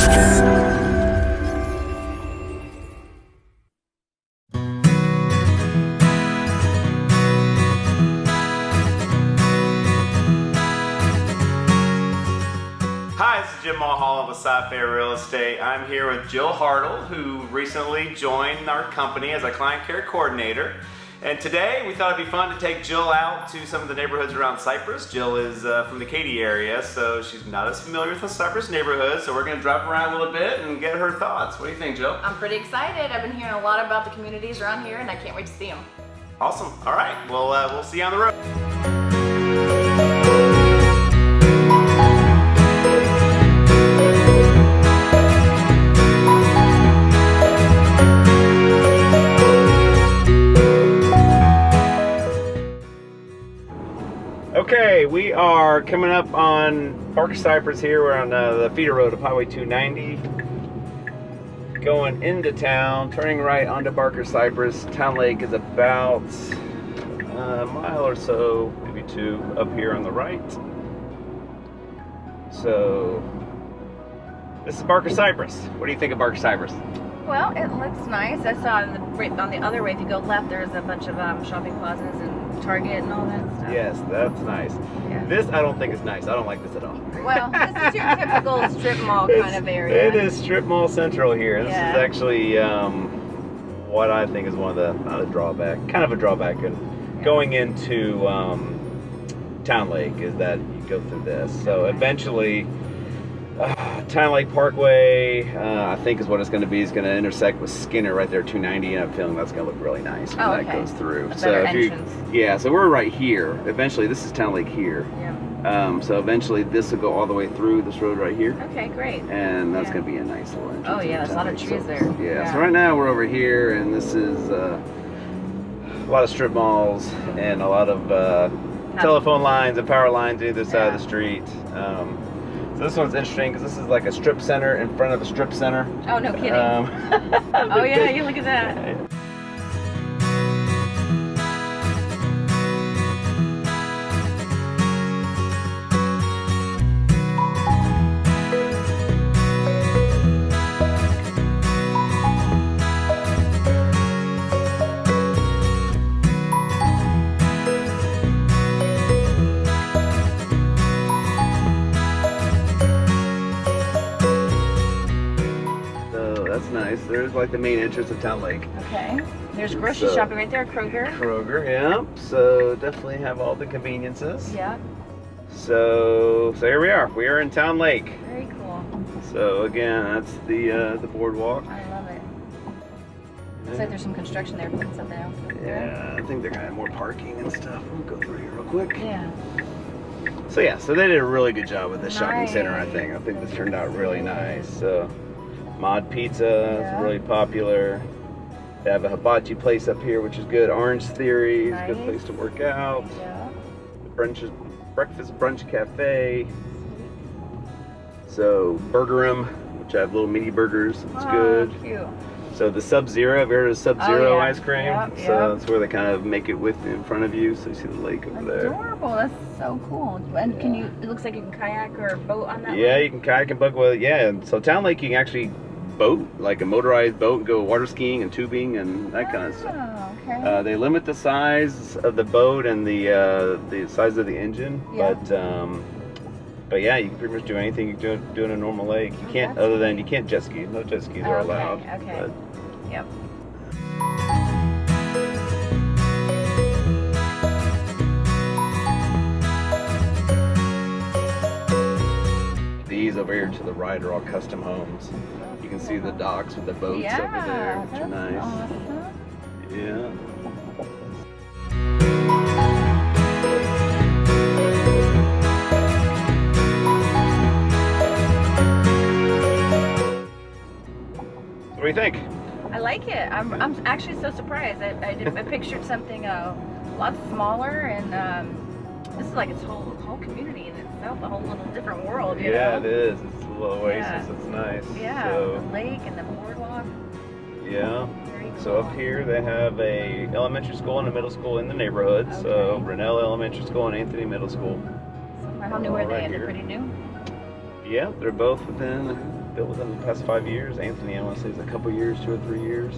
Hi, this is Jim Mulholland with Sci-Fair Real Estate. I'm here with Jill Hartle, who recently joined our company as a client care coordinator. And today we thought it'd be fun to take Jill out to some of the neighborhoods around Cypress. Jill is from the Katy area, so she's not as familiar with the Cypress neighborhood, so we're going to drive around a little bit and get her thoughts. What do you think, Jill? I'm pretty excited. I've been hearing a lot about the communities around here, and I can't wait to see them. Awesome. All right. Well, we'll see you on the road. Okay, we are coming up on Barker Cypress here. We're on the feeder road of Highway 290. Going into town, turning right onto Barker Cypress. Towne Lake is about a mile or so, maybe two, up here on the right. So, this is Barker Cypress. What do you think of Barker Cypress? Well, it looks nice. I saw on the other way, if you go left, there's a bunch of shopping plazas and Target and all that stuff. Yes, that's nice. Yeah. This I don't think is nice. I don't like this at all. Well, this is your typical strip mall kind of area. It is strip mall central here. This is actually what I think is one of the, not a drawback, kind of a drawback in going into Towne Lake is that you go through this. So eventually, Towne Lake Parkway, I think is what it's going to be. It's going to intersect with Skinner right there, 290, and I'm feeling that's going to look really nice when that goes through. So if you, so we're right here. Eventually, this is Towne Lake here. Yeah. So eventually, this will go all the way through this road right here. Okay, great. And that's going to be a nice little entrance. Oh yeah, there's a lot of trees there. Yeah. So right now we're over here, and this is a lot of strip malls and a lot of telephone lines and power lines on either side of the street. So this one's interesting because this is like a strip center in front of a strip center. Oh, no kidding. Oh yeah, you look at that. Nice. There's like the main entrance of Towne Lake. Okay. There's grocery shopping right there, Kroger. Kroger, yeah. So definitely have all the conveniences. Yeah. So here we are. We are in Towne Lake. Very cool. So again, that's the boardwalk. I love it. Looks like there's some construction there, putting something else. Yeah, I think they're gonna have more parking and stuff. We'll go through here real quick. Yeah. So yeah, so they did a really good job with this shopping center. I think this turned out really nice. So. Mod Pizza is really popular. They have a hibachi place up here, which is good. Orange Theory is a good place to work out. Yeah. Breakfast Brunch Cafe. So Burger Room, which I have little mini burgers. It's good. Cute. So the Sub-Zero, have you heard of Sub-Zero ice cream? Yep, so that's where they kind of make it with in front of you. So you see the lake over there. Adorable. That's so cool. And can you? It looks like you can kayak or boat on that. Yeah, you can kayak and boat with it. Yeah. So Towne Lake, you can actually boat, like a motorized boat, and go water skiing and tubing and that kind of stuff. Okay. They limit the size of the boat and the size of the engine, but yeah, you can pretty much do anything you can do in a normal lake. You can't, other than you can't jet ski. No jet skis are allowed. Okay. But, yep. These over here to the right are all custom homes. You can see the docks with the boats over there, which are nice. Awesome. Yeah. What do you think? I like it. I'm actually so surprised. I pictured something a lot smaller, and this is like its whole community in itself, a whole little different world. You know? It is. It's a little oasis. It's nice. Yeah. So, the lake and the boardwalk. Yeah. Very cool. So up here they have a elementary school and a middle school in the neighborhood. Okay. So Brunel Elementary School and Anthony Middle School. How new are they? They're pretty new? Yeah, they're both within built within the past 5 years. Anthony, I want to say, is a couple years, 2 or 3 years.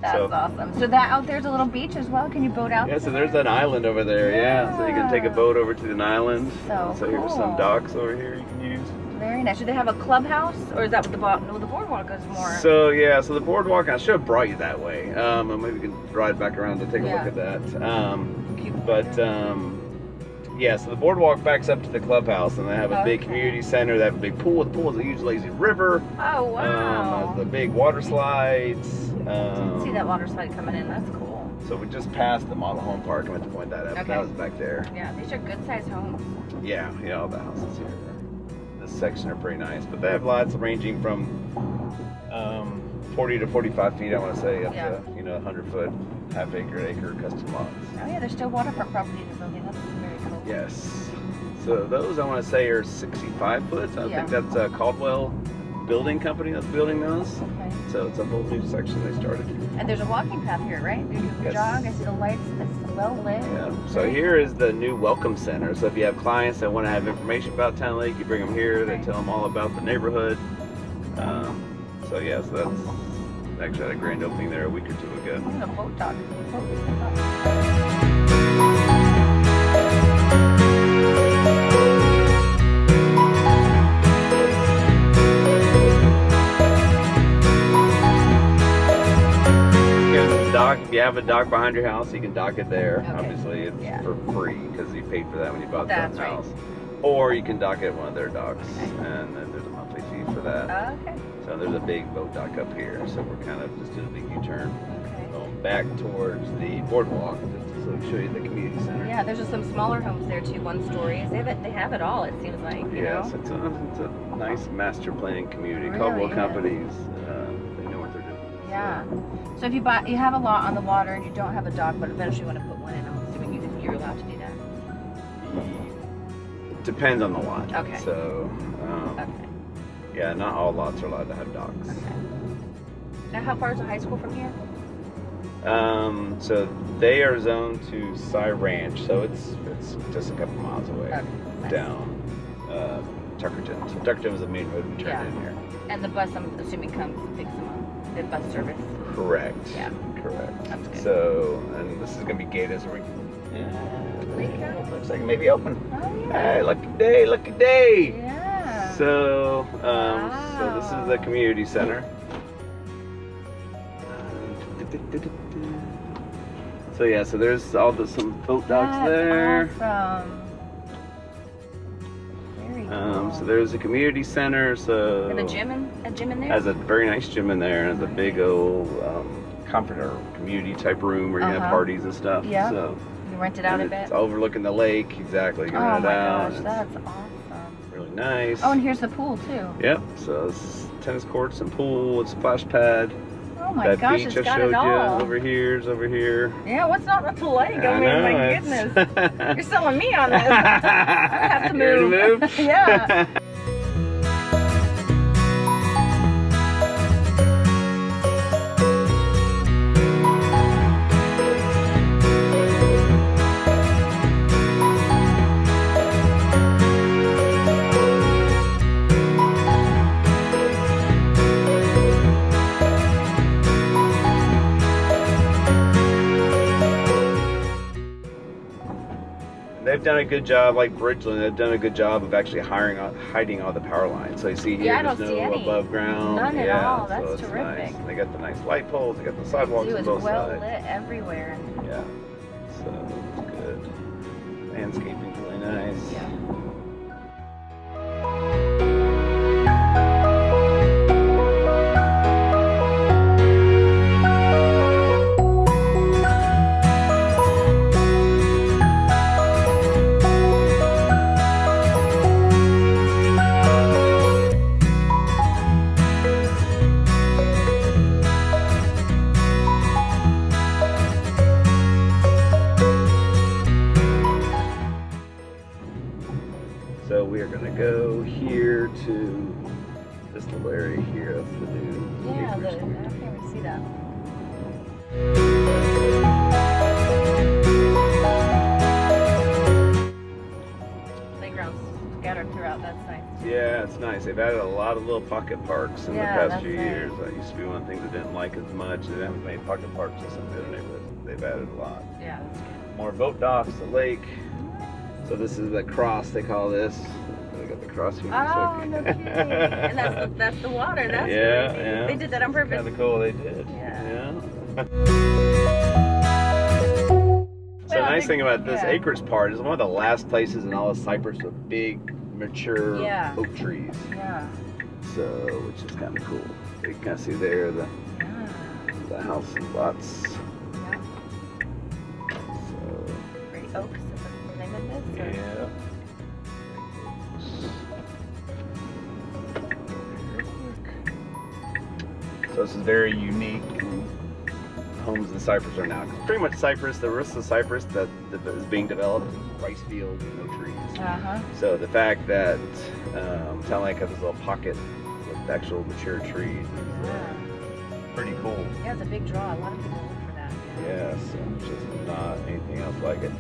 That's awesome. So that out there's a little beach as well. Can you boat out? Yeah, so there's an island over there. Yeah, so you can take a boat over to an island. So cool. Here's some docks over here you can use. Very nice. Do they have a clubhouse, or is that what the boardwalk is more? So yeah, so the boardwalk, I should have brought you that way. And maybe we can ride back around to take a look at that. Yeah, so the boardwalk backs up to the clubhouse, and they have a big community center. They have a big pool. The pool is a huge lazy river. Oh wow! The big water slides. Didn't see that water slide coming in. That's cool. So we just passed the model home park. I meant to point that out. That was back there. Yeah, these are good sized homes. Yeah, all the houses here. This section are pretty nice, but they have lots ranging from 40 to 45 feet, I want to say, up to 100-foot, half-acre custom lots. Oh yeah, there's still waterfront property in the building. That's very cool. Yes. So those I want to say are 65 foot. I think that's Caldwell Building Company that's building those. Okay. So it's a whole new section they started. And there's a walking path here, right? You can jog. I see the lights. It's well lit. Yeah. So here is the new Welcome Center. So if you have clients that want to have information about Towne Lake, you bring them here. They tell them all about the neighborhood. So yeah, so that's actually had a grand opening there a week or two ago. Oh, a boat dock. If you have a dock behind your house, you can dock it there. Okay. Obviously, it's for free because you paid for that when you bought the house. Right. Or you can dock it at one of their docks, and then there's a monthly fee for that. Okay. So there's a big boat dock up here, so we're kind of just doing a big U-turn. Going back towards the boardwalk, so show you the community center. Yeah, there's just some smaller homes there too, 1 stories. They have it all. It seems like. Yes, it's a nice master planning community. Caldwell companies, they know what they're doing. Yeah. So if you have a lot on the water and you don't have a dock, but eventually you want to put one in, I'm assuming you're allowed to do that. Depends on the lot. Okay. So, yeah, not all lots are allowed to have docks. Okay. Now, how far is the high school from here? So they are zoned to Cy Ranch, so it's just a couple miles away down Tuckerton. So Tuckerton was the main road we turned in here. And the bus, I'm assuming, comes and picks them up. The bus service. Correct. Yeah. Correct. That's good. So, and this is gonna be gated, so looks like maybe open. Oh yeah. Hey, lucky day, lucky day. Yeah. So, so this is the community center. So yeah, so there's some boat docks there. Awesome. Very cool. So there's a community center. So and a gym in there. Has a very nice gym in there. Has a big old comforter community type room where you have parties and stuff. Yeah. So you rent it out a bit. It's overlooking the lake. Exactly. You oh rent my it out. gosh, that's awesome. Really nice. Oh, and here's the pool too. Yep. So it's tennis courts and pool. It's a splash pad. Oh my gosh, beach it's I got showed it all. you over here. Yeah, what's not to like? I mean, my goodness. You're selling me on this. I have to move. You ready to move? Yeah. They've done a good job, like Bridgeland, they've done a good job of actually hiding all the power lines. So you see here, there's no above ground. None at all. That's so terrific. Nice. They got the nice light poles, they got the sidewalks on both well sides. lit everywhere. Yeah, so it's good. Landscaping's really nice. Yeah. So we are going to go here to this little area here. That's the new. Yeah, I can't really see that. nice. They've added a lot of little pocket parks in the past few years. That used to be one of the things I didn't like as much. They haven't made pocket parks in some of the other neighborhoods. They've added a lot. Yeah, that's good. More boat docks, the lake. So this is the cross, they call this. They got the cross here. Oh, no kidding. And that's the water. That's yeah, really yeah. They did that on purpose. Kind of cool, they did. Yeah. So the nice thing about this acreage part is one of the last places in all of Cypress with big, mature oak trees. Yeah. So, which is kind of cool. You can kind of see there the house and lots. Yeah. So. Great Oaks is the name of this? Yeah. So this is very unique. Homes in Cypress are now pretty much Cypress. The rest of Cypress that is being developed is rice fields and no trees. So the fact that Towne Lake has this little pocket with actual mature trees is pretty cool. Yeah, it's a big draw. A lot of people look for that. Yes, just not anything else like it.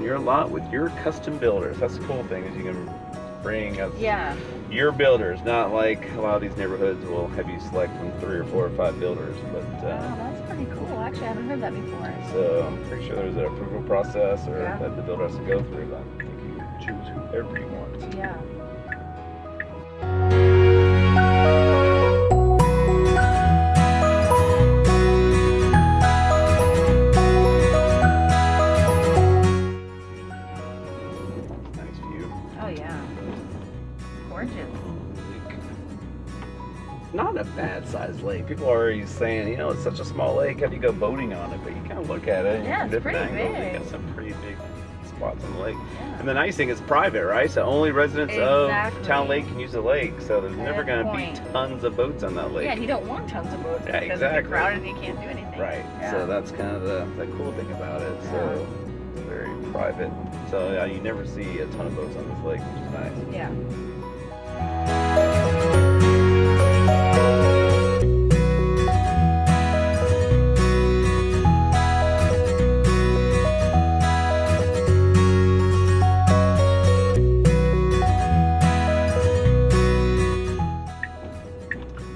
Your lot with your custom builders. That's the cool thing, is you can bring up your builders, not like a lot of these neighborhoods will have you select from 3 or 4 or 5 builders. But oh, that's pretty cool. Actually, I haven't heard that before. So I'm pretty sure there's an approval process or that the builder has to go through. But I think you can choose whoever you want. Yeah. Not a bad sized lake. People are always saying, you know, it's such a small lake, how do you go boating on it? But you kind of look at it from different angles. Big. You got some pretty big spots on the lake. Yeah. And the nice thing is private, right? So only residents of Towne Lake can use the lake. So there's never going to be tons of boats on that lake. Yeah, and you don't want tons of boats because it's crowded and you can't do anything. Right. Yeah. So that's kind of the cool thing about it. So it's very private. So you never see a ton of boats on this lake, which is nice. Yeah.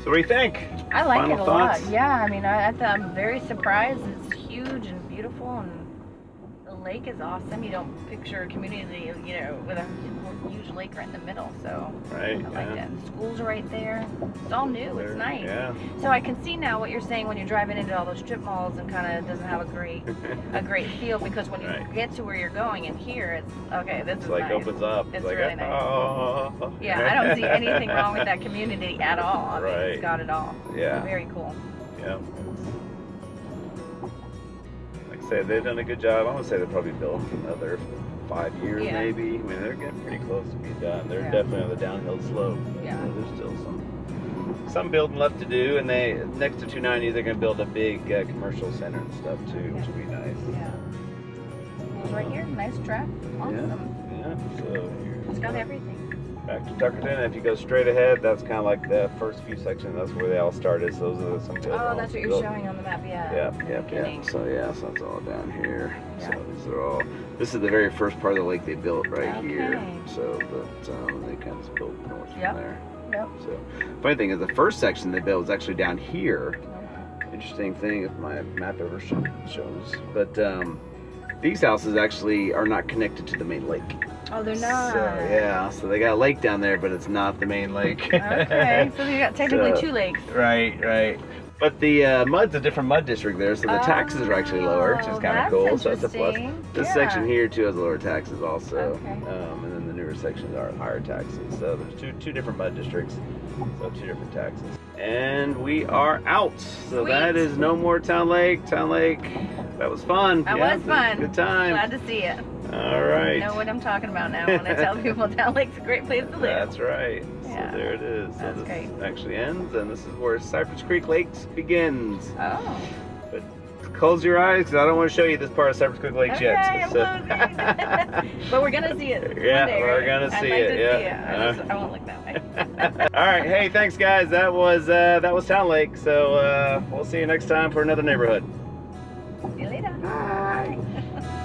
What do you think? I like it a lot. Yeah, I mean, I'm very surprised. It's huge and beautiful, and the lake is awesome. You don't picture a community, you know, with a huge lake right in the middle. So I like that. The schools are right there. It's all new. It's nice. Yeah. So I can see now what you're saying when you're driving into all those strip malls and kind of doesn't have a great feel, because when you get to where you're going and here, it's okay. This is like nice. Opens up. It's like really nice. Yeah, I don't see anything wrong with that community at all. I mean, it's got it all. Yeah. Very cool. Yeah. Like I said, they've done a good job. I'm gonna say they'll probably build another 5 years maybe. I mean, they're getting pretty close to being done. They're definitely on the downhill slope. Yeah. So there's still some building left to do, and they next to 290 they're gonna build a big commercial center and stuff too, which will be nice. Yeah. It's right here. Nice track. Awesome. Yeah. So it's got everything. Back to Tuckerton. If you go straight ahead, that's kind of like the first few sections. That's where they all started. So those are some buildings. Oh, that's what you're showing on the map. Yeah. Yeah. So so it's all down here. Yeah. So these are all. This is the very first part of the lake they built right here. So, but they kind of built north from there. Yep. So, funny thing is, the first section they built was actually down here. Interesting thing, if my map ever shows, but these houses actually are not connected to the main lake. Oh, they're not. So, so they got a lake down there, but it's not the main lake. Okay, so you got technically 2 lakes. Right. But the mud's a different mud district there, so the taxes are actually lower, which is kind of cool. So that's a plus. This section here too has lower taxes also, and then the newer sections are higher taxes. So there's two different mud districts, so 2 different taxes. And we are out. So that is no more Towne Lake. Towne Lake, that was fun. That was fun. Good time. Glad to see it. All right. I know what I'm talking about now when I tell people Towne Lake's a great place to live. That's right. Yeah. So there it is. So that's this great. Actually ends, and this is where Cypress Creek Lakes begins. Oh. But close your eyes, because I don't want to show you this part of Cypress Creek Lakes yet. I'm closing. But we're gonna see it. Yeah, one day, we're gonna see it. I won't look that way. All right. Hey, thanks guys. That was Towne Lake. So we'll see you next time for another neighborhood. See you later. Bye.